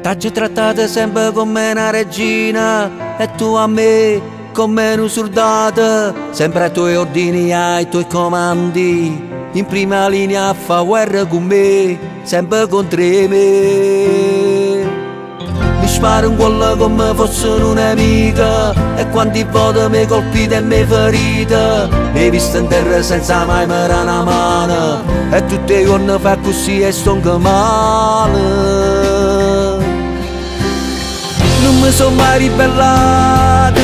T'hai trattata sempre come una regina e tu a me come un soldato, sempre ai tuoi ordini, ai tuoi comandi, in prima linea a fa guerra con me, sempre contro me. Mi sparo un gol come fosse un'amica e quanti volte mi colpite e mi ferite, mi visto in terra senza mai mirare una mano e tutti i giorni fa così e sto anche male. Non mi sono mai ribellato,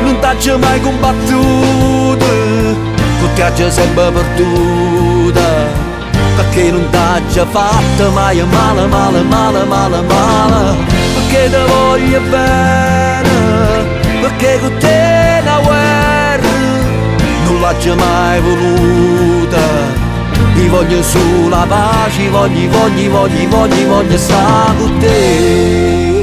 non t'ho mai combattuto, tu ti hai sempre perduta, perché non t'ho fatto mai male, male, male, male, male, perché ti voglio bene, perché con te una guerra non l'ho mai voluta, ti voglio solo la pace, voglio stare con te.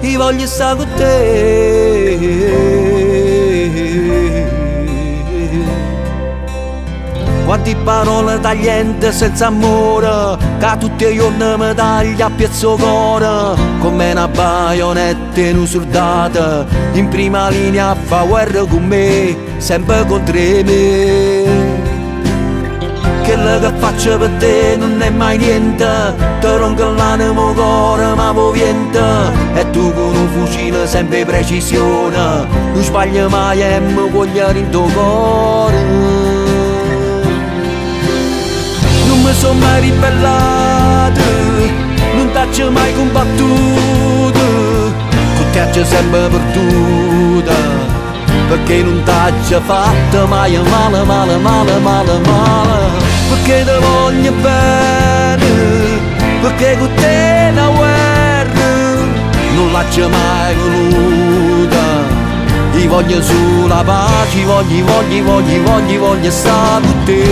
Io voglio stare con te. Quante parole taglienti senza amore, che tutti i giorni mi taglia a pezzo cuore, come una baionetta in un soldato, in prima linea a fa guerra con me, sempre contro me. Quello che faccio per te non è mai niente, ti rompo l'animo cuore ma moviente, e tu con un fucile sempre precisione, non sbagli mai e mi voglio in tuo cuore. Non mi sono mai ribellato, non t'ho mai combattuto, tu ti hai sempre perduta, perché non t'ho fatto mai male, male, male, male, male, perché ti voglio bene, perché con te una guerra non l'ho mai voluta, ti voglio solo la pace, voglio stare con te.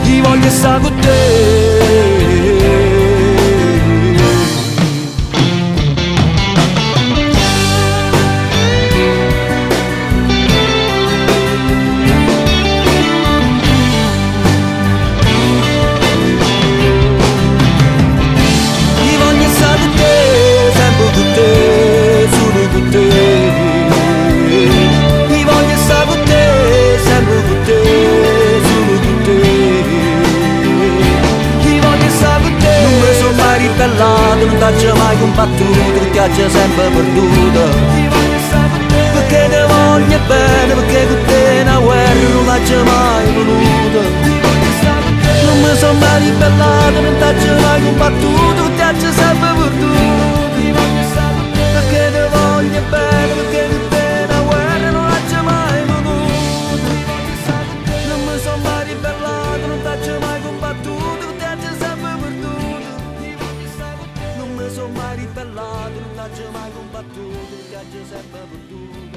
Ti voglio stare con te. Non t'ho mai combattuto, ti ho sempre perduto, perché ti voglio bene, perché con te una guerra non l'ho mai voluta. Non mi sono mai ribellato, non t'ho mai combattuto, ti ho sempre perduto, perché ti voglio bene, perché con te una guerra non l'ho mai voluta. Non mi sono mai ribellato, non t'ho mai combattuto, ti ho sempre perduto. Non mi sono mai ribellato, non t'ho mai combattuto, ti ho sempre perduto.